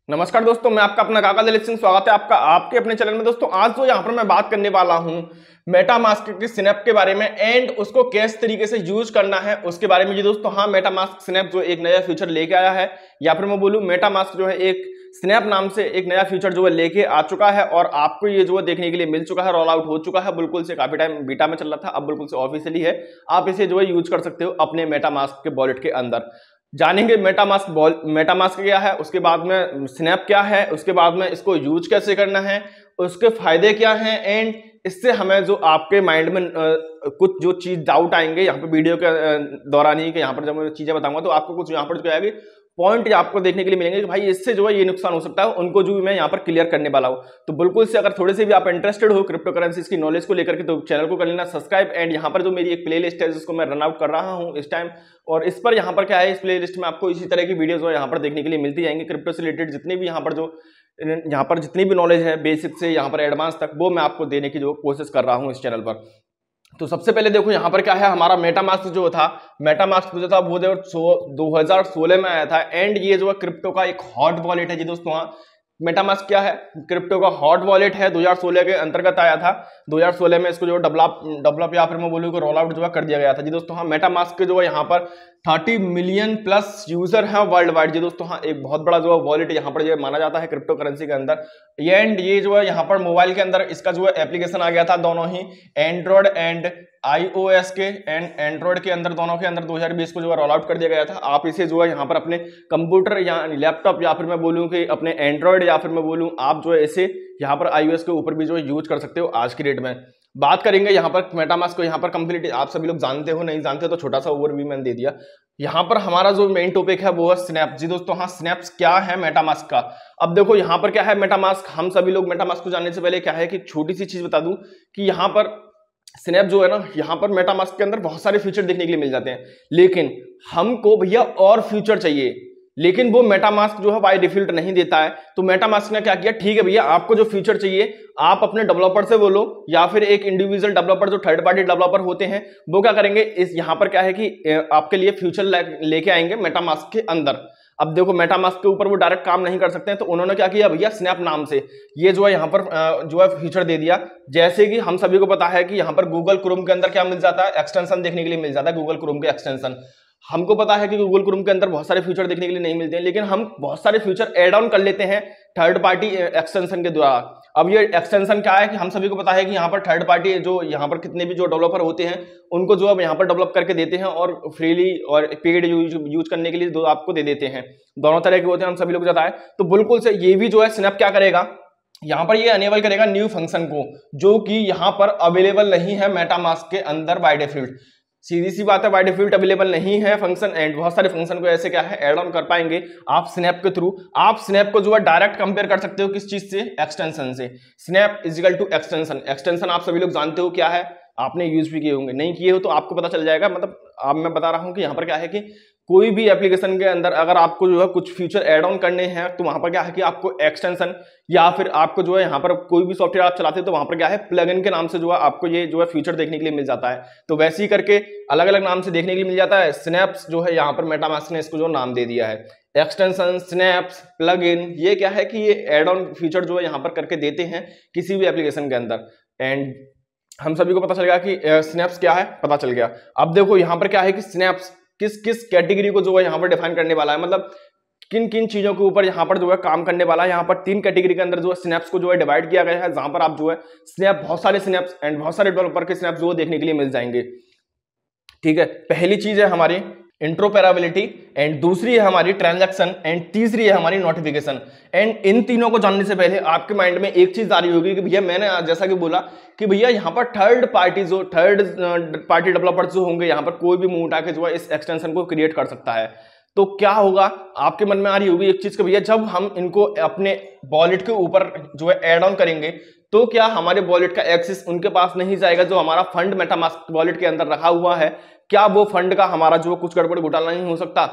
नमस्कार दोस्तों, मैं आपका अपना काका दिलीप सिंह। स्वागत है आपका आपके अपने चैनल में। दोस्तों आज जो यहाँ पर मैं बात करने वाला हूँ मेटामास्क की स्नैप के बारे में एंड उसको किस तरीके से यूज करना है उसके बारे में। जी दोस्तों, हाँ, मेटामास्क स्नैप जो एक नया फीचर लेके आया है, या फिर मैं बोलूँ मेटामास्क जो है एक स्नैप नाम से एक नया फीचर जो है लेके आ चुका है और आपको ये जो है देखने के लिए मिल चुका है, रोल आउट हो चुका है। बिल्कुल से काफी टाइम बीटा में चल रहा था, अब बिल्कुल से ऑफिशियली है। आप इसे जो है यूज कर सकते हो अपने मेटामास्क के वॉलेट के अंदर। जानेंगे मेटामास्क क्या है, उसके बाद में स्नैप क्या है, उसके बाद में इसको यूज कैसे करना है, उसके फायदे क्या हैं एंड इससे हमें जो आपके माइंड में कुछ जो चीज डाउट आएंगे यहाँ पे वीडियो के दौरान ही, कि यहाँ पर जब मैं चीजें बताऊंगा तो आपको कुछ यहाँ पर जो आएगी पॉइंट आपको देखने के लिए मिलेंगे कि भाई इससे जो है ये नुकसान हो सकता है, उनको जो मैं यहाँ पर क्लियर करने वाला हूँ। तो बिल्कुल से अगर थोड़े से भी आप इंटरेस्टेड हो क्रिप्टो करेंसीज की नॉलेज को लेकर के, तो चैनल को कर लेना सब्सक्राइब। एंड यहाँ पर जो मेरी एक प्लेलिस्ट है जिसको मैं रन आउट कर रहा हूँ इस टाइम, और इस पर यहाँ पर क्या है, इस प्लेलिस्ट में आपको इसी तरह की वीडियोज यहाँ पर देखने के लिए मिलती जाएंगी। क्रिप्टो से रिलेटेड जितनी भी यहाँ पर जितनी भी नॉलेज है बेसिक से यहाँ पर एडवांस तक, वो मैं आपको देने की जो कोशिश कर रहा हूँ इस चैनल पर। तो सबसे पहले देखो यहाँ पर क्या है, हमारा मेटामास्क जो था, मेटामास्क जो था वो 2016 में आया था एंड ये जो है क्रिप्टो का एक हॉट वॉलेट है जी दोस्तों। हाँ, मेटामास्क क्या है, क्रिप्टो का हॉट वॉलेट है, 2016 के अंतर्गत आया था। 2016 में इसको जो डेवलप या फिर मैं बोलूँ कि रोल आउट जो है कर दिया गया था जी दोस्तों। हाँ, मेटामास्क के जो है यहाँ पर 30 मिलियन प्लस यूजर हैं वर्ल्ड वाइड जी दोस्तों। हाँ, एक बहुत बड़ा जो है वॉलेट यहाँ पर ये माना जाता है क्रिप्टो करेंसी के अंदर। एंड ये जो है यहाँ पर मोबाइल के अंदर इसका जो है एप्लीकेशन आ गया था, दोनों ही एंड्रॉयड एंड iOS के एंड एंड्रॉयड के अंदर, दोनों के अंदर 2020 को जो है रोल आउट कर दिया गया था। आप इसे जो है यहाँ पर अपने कंप्यूटर या लैपटॉप या फिर मैं बोलूँ कि अपने एंड्रॉयड या फिर मैं बोलूँ आप जो है इसे यहाँ पर iOS के ऊपर भी जो है यूज कर सकते हो आज की डेट में। बात करेंगे यहाँ पर मेटामास्क को, यहाँ पर कंप्लीट आप सभी लोग जानते हो, नहीं जानते तो छोटा सा ओवरव्यू मैंने दे दिया। यहाँ पर हमारा जो मेन टॉपिक है वो है स्नैप जी दोस्तों। हाँ, स्नैप्स क्या है मेटामास्क का। अब देखो यहाँ पर क्या है मेटामास्क, हम सभी लोग मेटामास्क को जानने से पहले क्या है कि छोटी सी चीज बता दूं कि यहाँ पर स्नैप जो है ना, यहाँ पर मेटामास्क के अंदर बहुत सारे फीचर देखने के लिए मिल जाते हैं, लेकिन हमको भैया और फीचर चाहिए, लेकिन वो मेटामास्क जो है बाय डिफॉल्ट नहीं देता है। तो मेटामास्क ने क्या किया, ठीक है भैया, आपको जो फीचर चाहिए आप अपने डेवलपर से बोलो या फिर एक इंडिविजुअल डेवलपर जो थर्ड पार्टी डेवलपर होते हैं वो क्या करेंगे, इस यहाँ पर क्या है कि आपके लिए फ्यूचर लेके आएंगे मेटामास्क के अंदर। अब देखो मेटामास्क के ऊपर वो डायरेक्ट काम नहीं कर सकते हैं, तो उन्होंने क्या किया भैया, स्नैप नाम से ये जो है यहाँ पर जो है फीचर दे दिया। जैसे कि हम सभी को पता है कि यहाँ पर गूगल क्रोम के अंदर क्या मिल जाता है, एक्सटेंशन देखने के लिए मिल जाता है, गूगल क्रोम के एक्सटेंशन। हमको पता है कि गूगल क्रोम के अंदर बहुत सारे फीचर देखने के लिए नहीं मिलते हैं, लेकिन हम बहुत सारे फीचर एड ऑन कर लेते हैं थर्ड पार्टी एक्सटेंशन के द्वारा। अब ये एक्सटेंशन क्या है कि हम सभी को पता है कि यहाँ पर थर्ड पार्टी जो यहाँ पर कितने भी जो डेवलपर होते हैं उनको जो अब यहाँ पर डेवलप करके देते हैं और फ्रीली और पेड यूज करने के लिए दो आपको दे देते हैं, दोनों तरह के होते हैं, हम सभी लोग जाता है। तो बिल्कुल से ये भी जो है स्नैप क्या करेगा, यहाँ पर ये अनेबल करेगा न्यू फंक्शन को, जो कि यहाँ पर अवेलेबल नहीं है मेटामास्क के अंदर बाय डिफॉल्ट। सीधी सी बात है, बाय डिफॉल्ट अवेलेबल नहीं है फंक्शन, एंड बहुत सारे फंक्शन को ऐसे क्या है ऐड ऑन कर पाएंगे आप स्नैप के थ्रू। आप स्नैप को जो है डायरेक्ट कंपेयर कर सकते हो किस चीज से, एक्सटेंशन से। स्नैप इजिकल टू एक्सटेंशन। एक्सटेंशन आप सभी लोग जानते हो क्या है, आपने यूज भी किए होंगे, नहीं किए हो तो आपको पता चल जाएगा। मतलब अब मैं बता रहा हूं कि यहाँ पर क्या है कि कोई भी एप्लीकेशन के अंदर अगर आपको जो है कुछ फीचर ऐड ऑन करने हैं तो वहां पर क्या है कि आपको एक्सटेंशन या फिर आपको जो है यहाँ पर कोई भी सॉफ्टवेयर आप चलाते हैं तो वहां पर क्या है प्लगइन के नाम से जो है आपको ये जो है फीचर देखने के लिए मिल जाता है। तो वैसे ही करके अलग अलग नाम से देखने के लिए मिल जाता है। स्नैप्स जो है यहाँ पर मेटामास्क ने इसको जो नाम दे दिया है, एक्सटेंशन, स्नैप्स, प्लगइन, ये क्या है कि ये एड ऑन फीचर जो है यहाँ पर करके देते हैं किसी भी एप्लीकेशन के अंदर। एंड हम सभी को पता चल गया कि स्नैप्स क्या है, पता चल गया। अब देखो यहाँ पर क्या है कि स्नैप्स किस किस कैटेगरी को जो है यहाँ पर डिफाइन करने वाला है, मतलब किन किन चीजों के ऊपर यहाँ पर जो है काम करने वाला है। यहाँ पर 3 कैटेगरी के अंदर जो है स्नैप्स को जो है डिवाइड किया गया है, जहां पर आप जो है स्नैप बहुत सारे स्नैप्स एंड बहुत सारे डेवलपर के स्नैप्स जो देखने के लिए मिल जाएंगे। ठीक है, पहली चीज है हमारी इंट्रोपेराबिलिटी, एंड दूसरी है हमारी ट्रांजैक्शन, एंड तीसरी है हमारी नोटिफिकेशन। एंड इन तीनों को जानने से पहले आपके माइंड में एक चीज आ रही होगी कि भैया मैंने जैसा कि बोला कि भैया यहाँ पर थर्ड पार्टी डेवलपर्स जो होंगे यहाँ पर कोई भी मुंह उठा के जो है इस एक्सटेंशन को क्रिएट कर सकता है। तो क्या होगा, आपके मन में आ रही होगी एक चीज कि भैया जब हम इनको अपने वॉलेट के ऊपर जो है ऐड ऑन करेंगे तो क्या हमारे वॉलेट का एक्सेस उनके पास नहीं जाएगा, जो हमारा फंड मेटामास्क वॉलेट के अंदर रखा हुआ है, क्या वो फंड का हमारा जो कुछ गड़बड़ घोटाला नहीं हो सकता?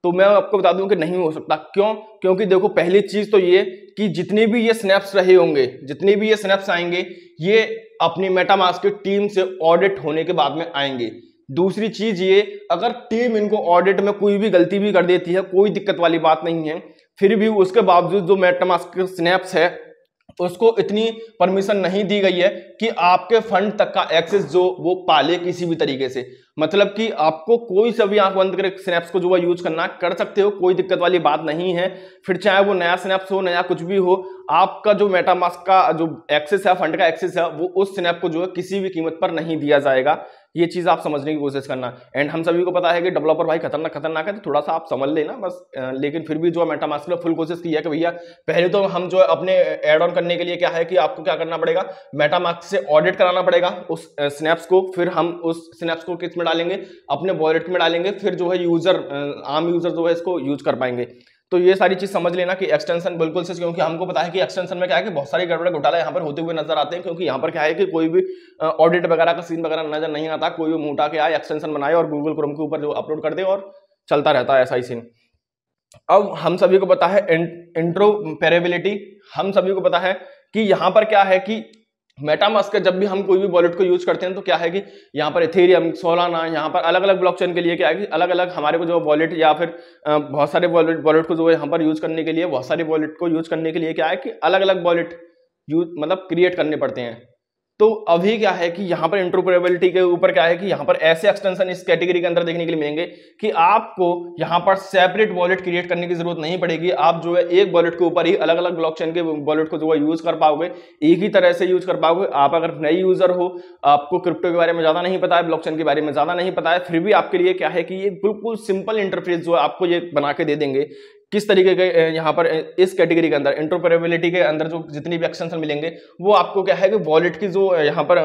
तो मैं आपको बता दूं कि नहीं हो सकता। क्यों? क्योंकि देखो पहली चीज तो ये कि जितने भी ये स्नैप्स रहे होंगे, जितने भी ये स्नैप्स आएंगे, ये अपनी मेटामास्क की टीम से ऑडिट होने के बाद में आएंगे। दूसरी चीज ये, अगर टीम इनको ऑडिट में कोई भी गलती भी कर देती है, कोई दिक्कत वाली बात नहीं है, फिर भी उसके बावजूद जो मेटामास्क के स्नैप्स है उसको इतनी परमिशन नहीं दी गई है कि आपके फंड तक का एक्सेस जो वो पाले किसी भी तरीके से। मतलब कि आपको कोई सा भी आंख बंद करके स्नैप्स को जो है यूज करना कर सकते हो, कोई दिक्कत वाली बात नहीं है। फिर चाहे वो नया स्नैप्स हो, नया कुछ भी हो, आपका जो मेटामास्क का जो एक्सेस है, फंड का एक्सेस है, वो उस स्नैप को जो है किसी भी कीमत पर नहीं दिया जाएगा। ये चीज आप समझने की कोशिश करना। एंड हम सभी को पता है कि डेवलपर भाई खतरनाक है, तो थोड़ा सा आप समझ लेना बस। लेकिन फिर भी जो है मेटामास्क ने फुल कोशिश की है कि भैया पहले तो हम जो है अपने एड ऑन करने के लिए क्या है कि आपको क्या करना पड़ेगा, मेटामास्क से ऑडिट कराना पड़ेगा उस स्नैप्स को। फिर हम उस स्नैप्स को किस में डालेंगे, अपने वॉलेट में डालेंगे। फिर जो है यूजर, आम यूजर जो है इसको यूज कर पाएंगे। तो ये सारी चीज समझ लेना कि एक्सटेंशन बिल्कुल से, क्योंकि हमको पता है कि एक्सटेंशन में क्या है कि बहुत सारे गड़बड़ घोटाला यहाँ पर होते हुए नजर आते हैं। क्योंकि यहाँ पर क्या है कि कोई भी ऑडिट वगैरह का सीन वगैरह नजर नहीं आता, कोई भी मोटा के आए एक्सटेंशन बनाए और गूगल क्रोम के ऊपर जो अपलोड कर दे और चलता रहता है ऐसा ही सीन। अब हम सभी को पता है इंट्रोपरेबिलिटी, हम सभी को पता है कि यहाँ पर क्या है कि मेटामास्क का जब भी हम कोई भी वॉलेट को यूज करते हैं तो क्या है कि यहाँ पर इथेरियम, सोलाना, यहाँ पर अलग अलग ब्लॉकचेन के लिए क्या है कि अलग अलग हमारे को जो वॉलेट या फिर बहुत सारे वॉलेट को जो है यहाँ पर यूज करने के लिए, बहुत सारे वॉलेट को यूज करने के लिए क्या है कि अलग अलग वॉलेट यूज मतलब क्रिएट करने पड़ते हैं। तो अभी क्या है कि यहाँ पर इंटरऑपरेबिलिटी के ऊपर क्या है कि यहाँ पर ऐसे एक्सटेंशन इस कैटेगरी के अंदर देखने के लिए मिलेंगे कि आपको यहाँ पर सेपरेट वॉलेट क्रिएट करने की जरूरत नहीं पड़ेगी। आप जो है एक वॉलेट के ऊपर ही अलग अलग ब्लॉकचेन के वॉलेट को जो है यूज कर पाओगे, एक ही तरह से यूज कर पाओगे। आप अगर नए यूजर हो, आपको क्रिप्टो के बारे में ज्यादा नहीं पता है, ब्लॉकचेन के बारे में ज्यादा नहीं पता है, फिर भी आपके लिए क्या है कि ये बिल्कुल सिंपल इंटरफेस जो है आपको ये बना के दे देंगे। किस तरीके के यहाँ पर इस कैटेगरी के अंदर इंटरऑपरेबिलिटी के अंदर जो जितनी भी एक्सटेंशन मिलेंगे वो आपको क्या है कि वॉलेट की जो यहाँ पर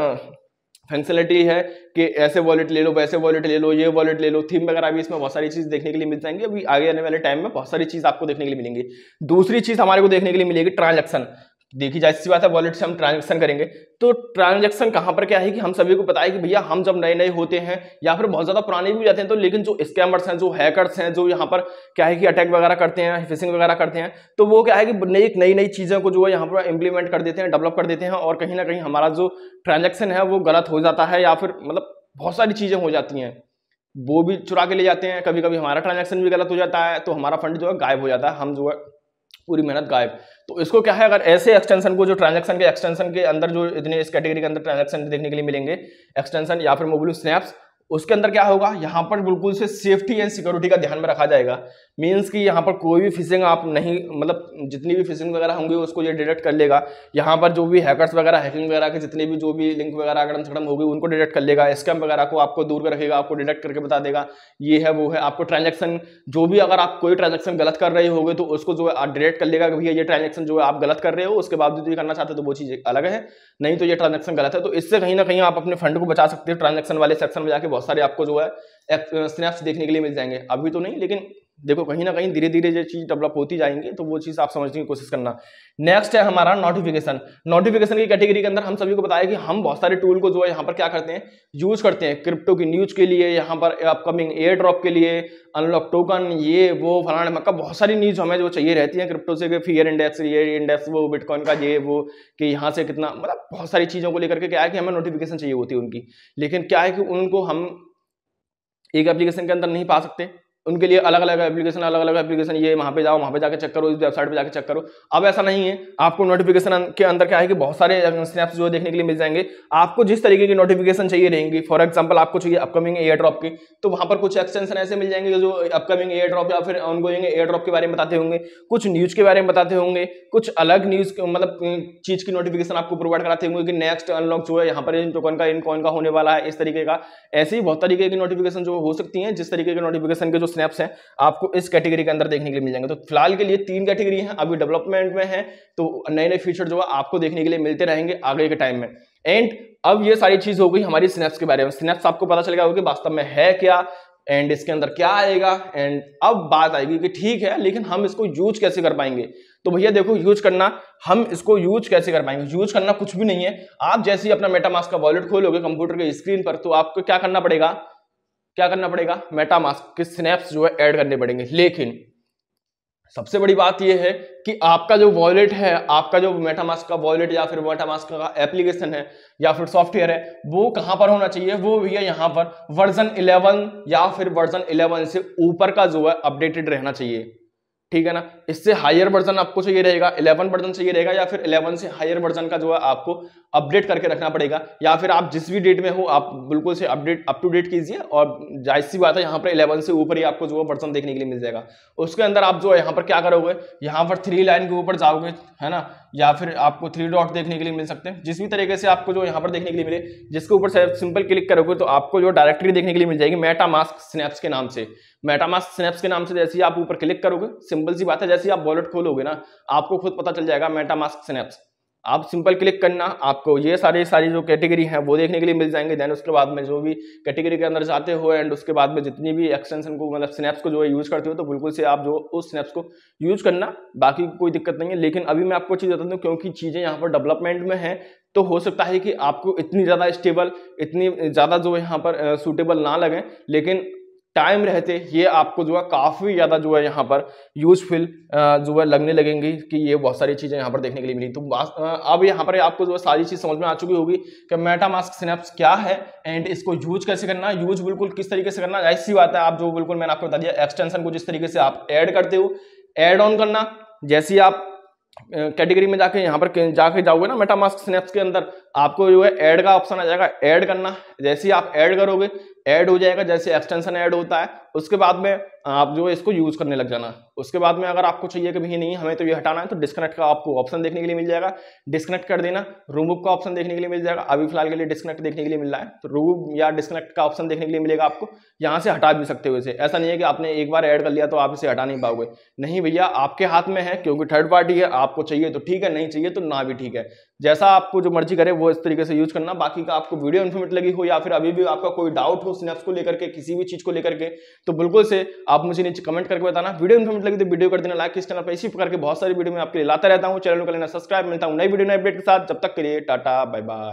फैसिलिटी है कि ऐसे वॉलेट ले लो, वैसे वॉलेट ले लो, ये वॉलेट ले लो, थीम वगैरह भी इसमें बहुत सारी चीज देखने के लिए मिल जाएंगे। अभी आगे आने वाले टाइम में बहुत सारी चीज आपको देखने के लिए मिलेंगी। दूसरी चीज हमारे को देखने के लिए मिलेगी ट्रांजैक्शन। देखी जाए सी बात है, वॉलेट से हम ट्रांजैक्शन करेंगे तो ट्रांजैक्शन कहां पर क्या है कि हम सभी को पता है कि भैया हम जब नए नए होते हैं या फिर बहुत ज्यादा पुराने भी हो जाते हैं तो, लेकिन जो स्कैमर्स हैं, जो हैकर्स हैं, जो यहाँ पर क्या है कि अटैक वगैरह करते हैं, फिशिंग वगैरह करते हैं, तो वो क्या है कि नई नई चीजों को जो है यहाँ पर इंप्लीमेंट कर देते हैं, डेवलप कर देते हैं और कहीं ना कहीं हमारा जो ट्रांजैक्शन है वो गलत हो जाता है या फिर मतलब बहुत सारी चीजें हो जाती हैं, वो भी चुरा के ले जाते हैं। कभी कभी हमारा ट्रांजैक्शन भी गलत हो जाता है तो हमारा फंड जो है गायब हो जाता है, हम जो है पूरी मेहनत गायब। तो इसको क्या है, अगर ऐसे एक्सटेंशन को जो ट्रांजैक्शन के एक्सटेंशन के अंदर जो इतने इस कैटेगरी के अंदर ट्रांजैक्शन देखने के लिए मिलेंगे, एक्सटेंशन या फिर मोबाइल स्नैप्स, उसके अंदर क्या होगा, यहाँ पर बिल्कुल से सेफ्टी एंड सिक्योरिटी का ध्यान में रखा जाएगा। मींस कि यहाँ पर कोई भी फिशिंग आप नहीं, मतलब जितनी भी फिशिंग वगैरह होंगी उसको ये डिटेक्ट कर लेगा। यहाँ पर जो भी हैकर्स वगैरह, हैकिंग वगैरह के जितने भी जो भी लिंक वगैरह अगर होगी उनको डिटेक्ट कर लेगा। स्कैम वगैरह को आपको दूर रखेगा, आपको डिटेक्ट करके बता देगा ये है वो है। आपको ट्रांजैक्शन जो भी, अगर आप कोई ट्रांजैक्शन गलत कर रहे होगे तो उसको जो है डिटेक्ट कर लेगा कि भैया ये ट्रांजैक्शन जो है आप गलत कर रहे हो, उसके बावजूद भी करना चाहते हो तो वो चीज अलग है, नहीं तो ये ट्रांजैक्शन गलत है। तो इससे कहीं ना कहीं आप अपने फंड को बचा सकते हो। ट्रांजैक्शन वाले सेक्शन में जाके बहुत सारे आपको जो है स्नैप्स देखने के लिए मिल जाएंगे। अभी तो नहीं, लेकिन देखो कहीं ना कहीं धीरे धीरे ये चीज डेवलप होती जाएंगी तो वो चीज आप समझने की कोशिश करना। नेक्स्ट है हमारा नोटिफिकेशन। नोटिफिकेशन की कैटेगरी के अंदर हम सभी को बताया कि हम बहुत सारे टूल को जो है यहाँ पर क्या करते हैं, यूज करते हैं क्रिप्टो की न्यूज के लिए, यहाँ पर अपकमिंग एयर ड्रॉप के लिए, अनलॉक टोकन, ये वो फलाना मक्का, बहुत सारी न्यूज हमें जो चाहिए रहती है क्रिप्टो से, फियर इंडेक्स, ये इंडेक्स, वो बिटकॉइन का ये वो, कि यहाँ से कितना, मतलब बहुत सारी चीजों को लेकर के क्या है कि हमें नोटिफिकेशन चाहिए होती है उनकी। लेकिन क्या है कि उनको हम एक एप्लीकेशन के अंदर नहीं पा सकते, उनके लिए अलग अलग एप्लीकेशन, ये वहां पे जाओ, वहां पे जाके चेक करो, इस वेबसाइट पे जाके चेक करो। अब ऐसा नहीं है, आपको नोटिफिकेशन के अंदर क्या है कि बहुत सारे स्नैप्स जो देखने के लिए मिल जाएंगे। आपको जिस तरीके की नोटिफिकेशन चाहिए रहेंगी, फॉर एग्जांपल आपको चाहिए अपकमिंग एयर ड्रॉप की, तो वहां पर कुछ एक्सटेंशन ऐसे मिल जाएंगे जो अपकमिंग एयर ड्रॉप या फिर ऑनगोइंग एयर ड्रॉप के बारे में बताते होंगे, कुछ न्यूज के बारे में बताते होंगे, कुछ अलग न्यूज मतलब चीज की नोटिफिकेशन आपको प्रोवाइड कराते होंगे कि नेक्स्ट अनलॉक जो है यहाँ पर इन टोकन का, इन कॉइन का होने वाला है, इस तरीके का। ऐसे ही बहुत तरीके की नोटिफिकेशन जो हो सकती है, जिस तरीके के नोटिफिकेशन के जो स्नैप्स हैं आपको इस कैटेगरी के अंदर देखने के लिए मिल जाएंगे। तो फिलहाल के लिए 3 कैटेगरी हैं, अभी डेवलपमेंट में है, तो नए नए फीचर जो है आपको देखने के लिए मिलते रहेंगे आगे के टाइम में। एंड अब ये सारी चीज हो गई हमारी स्नैप्स के बारे में। स्नैप्स आपको पता चल गया होगा कि वास्तव में है क्या एंड इसके अंदर क्या आएगा। एंड अब बात आएगी कि ठीक है, लेकिन हम इसको यूज कैसे कर पाएंगे। तो भैया देखो, यूज करना, हम इसको यूज कैसे कर पाएंगे। यूज करना कुछ भी नहीं है, आप जैसे ही अपना मेटामास्क का वॉलेट खोलोगे कंप्यूटर के स्क्रीन पर, तो आपको क्या करना पड़ेगा, मेटामास्क के स्नैप्स जो है ऐड करने पड़ेंगे। लेकिन सबसे बड़ी बात यह है कि आपका जो वॉलेट है, आपका जो मेटामास्क का वॉलेट या फिर मेटामास्क का एप्लीकेशन है या फिर सॉफ्टवेयर है, वो कहां पर होना चाहिए, वो भैया यहां पर वर्जन 11 या फिर वर्जन 11 से ऊपर का जो है अपडेटेड रहना चाहिए। ठीक है ना। इससे हायर वर्जन आपको चाहिए रहेगा, 11 वर्जन चाहिए रहेगा, या फिर 11 से हायर वर्जन का जो है आपको अपडेट करके रखना पड़ेगा, या फिर आप जिस भी डेट में हो आप बिल्कुल से अपडेट अप टू डेट कीजिए। और जाहिर सी बात है यहाँ पर 11 से ऊपर ही आपको जो है वर्जन देखने के लिए मिल जाएगा। उसके अंदर आप जो है यहाँ पर क्या करोगे, यहाँ पर 3 लाइन के ऊपर जाओगे, है ना, या फिर आपको 3 डॉट देखने के लिए मिल सकते हैं, जिस भी तरीके से आपको जो यहाँ पर देखने के लिए मिले, जिसके ऊपर सिंपल क्लिक करोगे तो आपको जो डायरेक्टरी देखने के लिए मिल जाएगी मेटामास्क स्नैप्स के नाम से। मेटामास्क स्नैप्स के नाम से जैसे ही आप ऊपर क्लिक करोगे, सिंपल सी बात है, जैसे ही आप वॉलेट खोलोगे ना आपको खुद पता चल जाएगा मेटामास्क स्नैप्स। आप सिंपल क्लिक करना, आपको ये सारी जो कैटेगरी है वो देखने के लिए मिल जाएंगे। देन उसके बाद में जो भी कैटेगरी के अंदर जाते हो एंड उसके बाद में जितनी भी एक्सटेंशन को मतलब स्नैप्स को जो है यूज करते हो तो बिल्कुल से आप जो उस स्नैप्स को यूज करना, बाकी कोई दिक्कत नहीं है। लेकिन अभी मैं आपको चीज बता दूं, क्योंकि चीजें यहाँ पर डेवलपमेंट में है तो हो सकता है कि आपको इतनी ज्यादा स्टेबल, इतनी ज्यादा जो यहाँ पर सूटेबल ना लगे, लेकिन टाइम रहते ये आपको जो है काफी ज्यादा जो है यहाँ पर यूजफुल जो है लगने लगेंगी कि ये बहुत सारी चीजें यहाँ पर देखने के लिए मिली। तो अब यहाँ पर आपको जो है सारी चीज समझ में आ चुकी होगी कि मेटामास्क स्नैप्स क्या है एंड इसको यूज कैसे करना है, यूज बिल्कुल किस तरीके से करना है। ऐसी बात है, आप जो बिल्कुल मैंने आपको बता दिया, एक्सटेंशन को जिस तरीके से आप ऐड करते हो, ऐड ऑन करना, जैसे आप कैटेगरी में जाके यहाँ पर जाके जाओगे ना मेटामास्क स्नैप्स के अंदर, आपको जो है ऐड का ऑप्शन आ जाएगा, ऐड करना। जैसे ही आप ऐड करोगे ऐड हो जाएगा, जैसे एक्सटेंशन ऐड होता है, उसके बाद में आप जो है इसको यूज करने लग जाना। उसके बाद में अगर आपको चाहिए कि भाई नहीं हमें तो ये हटाना है, तो डिस्कनेक्ट का आपको ऑप्शन देखने के लिए मिल जाएगा, डिस्कनेक्ट कर देना। रिमूव का ऑप्शन देखने के लिए मिल जाएगा, अभी फिलहाल के लिए डिस्कनेक्ट देखने के लिए मिल रहा है, तो रिमूव या डिस्कनेक्ट का ऑप्शन देखने के लिए मिलेगा आपको। यहाँ से हटा भी सकते हो इसे, ऐसा नहीं है कि आपने एक बार ऐड कर लिया तो आप इसे हटा नहीं पाओगे, नहीं भैया, आपके हाथ में है, क्योंकि थर्ड पार्टी है। आपको चाहिए तो ठीक है, नहीं चाहिए तो ना भी ठीक है, जैसा आपको जो मर्जी करे वो इस तरीके से यूज करना। बाकी का आपको वीडियो इन्फॉर्मेटिव लगी हो या फिर अभी भी आपका कोई डाउट हो स्नैप्स को लेकर के, किसी भी चीज को लेकर के, तो बिल्कुल से आप मुझे नीचे कमेंट करके बताना। वीडियो इन्फॉर्मेटिव लगी तो वीडियो कर देना लाइक। इस चैनल पर इसी प्रकार के बहुत सारी वीडियो मैं आपके लिए लाता रहता हूँ, चैनल को लेना सब्सक्राइब। मिलता हूँ नई वीडियो नए अपडेट के साथ, जब तक के लिए टाटा बाय बाय।